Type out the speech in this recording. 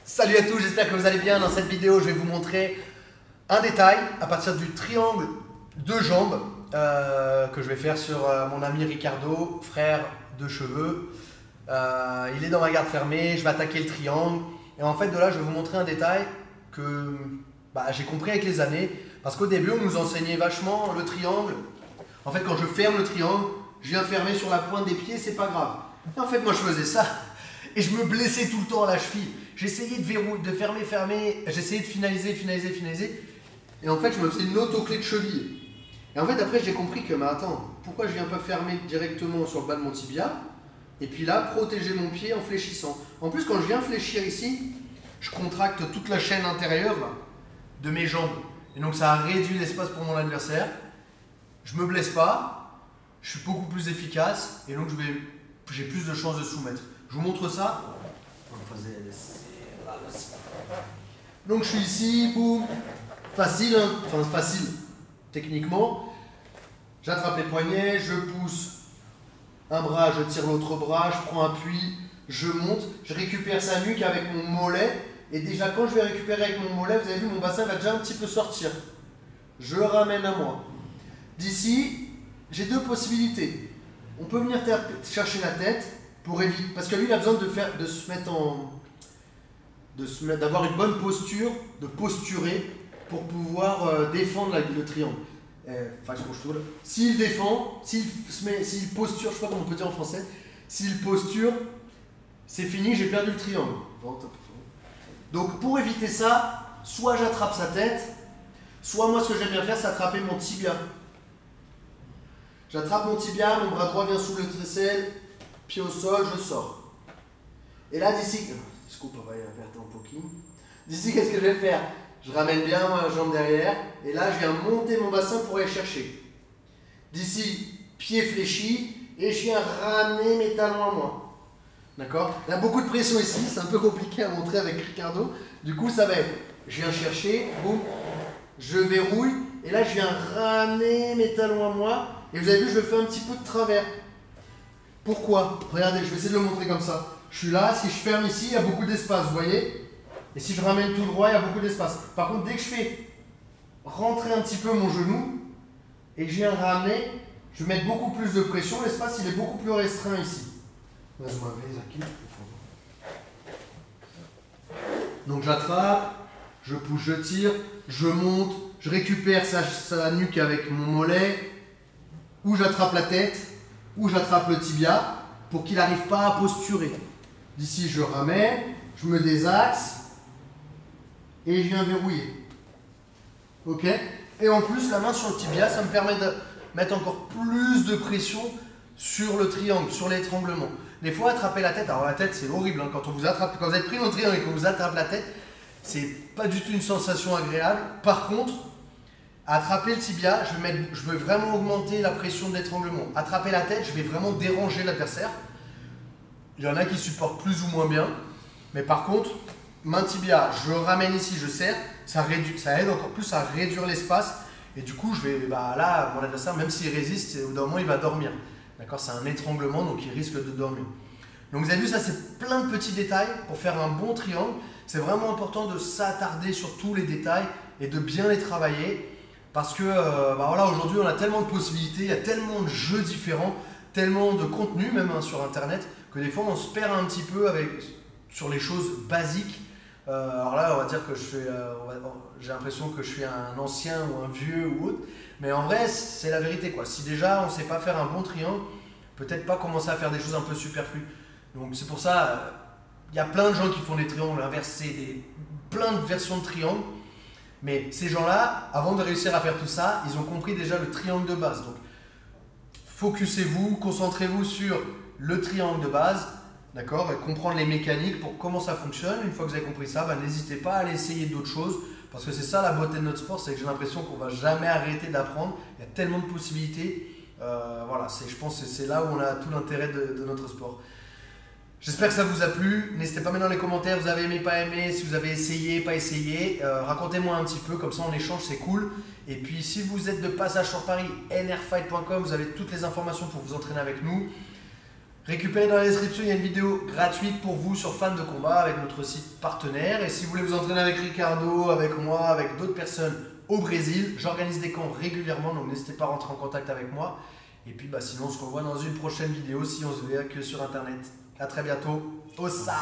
Salut à tous, j'espère que vous allez bien. Dans cette vidéo, je vais vous montrer un détail à partir du triangle de jambes que je vais faire sur mon ami Ricardo, frère de cheveux. Il est dans ma garde fermée, je vais attaquer le triangle. Et en fait, de là, je vais vous montrer un détail que j'ai compris avec les années. Parce qu'au début, on nous enseignait vachement le triangle. En fait, quand je ferme le triangle, je viens fermer sur la pointe des pieds, c'est pas grave. Et en fait, moi, je faisais ça. Et je me blessais tout le temps à la cheville. J'essayais de verrouiller, de fermer, j'essayais de finaliser. Et en fait, je me faisais une auto-clé de cheville. Et en fait, après, j'ai compris que, mais attends, pourquoi je viens pas fermer directement sur le bas de mon tibia et puis là, protéger mon pied en fléchissant. En plus, quand je viens fléchir ici, je contracte toute la chaîne intérieure là, de mes jambes. Et donc, ça réduit l'espace pour mon adversaire. Je me blesse pas, je suis beaucoup plus efficace et donc j'ai plus de chances de soumettre. Je vous montre ça. Donc je suis ici, boum, facile, hein, enfin facile, techniquement. J'attrape les poignets, je pousse un bras, je tire l'autre bras, je prends appui, je monte, je récupère sa nuque avec mon mollet. Et déjà quand je vais récupérer avec mon mollet, vous avez vu, mon bassin va déjà un petit peu sortir. Je ramène à moi. D'ici, j'ai deux possibilités. On peut venir chercher la tête pour éviter, parce que lui il a besoin de se mettre en, d'avoir une bonne posture, de posturer pour pouvoir défendre le triangle. Enfin, je trouve s'il défend, s'il posture, je sais pas comment on peut dire en français, s'il posture, c'est fini, j'ai perdu le triangle. Donc pour éviter ça, soit j'attrape sa tête, soit moi ce que j'aime bien faire, c'est attraper mon tibia. J'attrape mon tibia, mon bras droit vient sous le tricep, pied au sol, je sors. Et là d'ici, d'ici qu'est-ce que je vais faire? Je ramène bien ma jambe derrière, et là je viens monter mon bassin pour aller chercher. D'ici, pied fléchi, et je viens ramener mes talons à moi. D'accord? Il y a beaucoup de pression ici, c'est un peu compliqué à montrer avec Ricardo. Du coup ça va être, je viens chercher, boum, je verrouille, et là je viens ramener mes talons à moi, et vous avez vu, je le fais un petit peu de travers. Pourquoi? Regardez, je vais essayer de le montrer comme ça. Je suis là, si je ferme ici, il y a beaucoup d'espace, vous voyez? Et si je ramène tout droit, il y a beaucoup d'espace. Par contre, dès que je fais rentrer un petit peu mon genou, et que je viens ramener, je vais mettre beaucoup plus de pression, l'espace il est beaucoup plus restreint ici. Donc j'attrape, je pousse, je tire, je monte, je récupère sa nuque avec mon mollet, ou j'attrape la tête, ou j'attrape le tibia, pour qu'il n'arrive pas à posturer. D'ici, je ramène, je me désaxe, et je viens verrouiller. Ok? Et en plus, la main sur le tibia, ça me permet de mettre encore plus de pression sur le triangle, sur l'étranglement. Des fois, attraper la tête, alors la tête, c'est horrible, hein, quand on vous attrape, quand vous êtes pris dans le triangle et qu'on vous attrape la tête, c'est pas du tout une sensation agréable. Par contre, attraper le tibia, je vais vraiment augmenter la pression de l'étranglement. Attraper la tête, je vais vraiment déranger l'adversaire. Il y en a qui supportent plus ou moins bien. Mais par contre, main tibia, je ramène ici, je serre. Ça aide encore plus à réduire l'espace. Et du coup, je vais, là, mon adversaire, même s'il résiste, au bout d'un moment, il va dormir. D'accord? C'est un étranglement, donc il risque de dormir. Donc vous avez vu, ça c'est plein de petits détails pour faire un bon triangle. C'est vraiment important de s'attarder sur tous les détails et de bien les travailler. Parce que voilà, aujourd'hui on a tellement de possibilités, il y a tellement de jeux différents, tellement de contenu même sur internet, que des fois on se perd un petit peu sur les choses basiques. Alors là on va dire que j'ai l'impression que je suis un ancien ou un vieux ou autre, mais en vrai c'est la vérité quoi. Si déjà on ne sait pas faire un bon triangle, peut-être pas commencer à faire des choses un peu superflues. Donc c'est pour ça, il y a plein de gens qui font des triangles inversés, plein de versions de triangles. Mais ces gens-là, avant de réussir à faire tout ça, ils ont compris déjà le triangle de base. Donc, focusez-vous, concentrez-vous sur le triangle de base, d'accord, et comprendre les mécaniques pour comment ça fonctionne. Une fois que vous avez compris ça, n'hésitez pas à aller essayer d'autres choses, parce que c'est ça la beauté de notre sport, c'est que j'ai l'impression qu'on ne va jamais arrêter d'apprendre. Il y a tellement de possibilités. Voilà, je pense que c'est là où on a tout l'intérêt de notre sport. J'espère que ça vous a plu. N'hésitez pas à mettre dans les commentaires, vous avez aimé, pas aimé, si vous avez essayé, pas essayé. Racontez-moi un petit peu, comme ça on échange, c'est cool. Et puis si vous êtes de passage sur Paris, nrfight.com, vous avez toutes les informations pour vous entraîner avec nous. Récupérez dans la description, il y a une vidéo gratuite pour vous sur Fan de Combat avec notre site partenaire. Et si vous voulez vous entraîner avec Ricardo, avec moi, avec d'autres personnes au Brésil, j'organise des camps régulièrement, donc n'hésitez pas à rentrer en contact avec moi. Et puis sinon on se revoit dans une prochaine vidéo si on se voit que sur internet. A très bientôt. Ossa!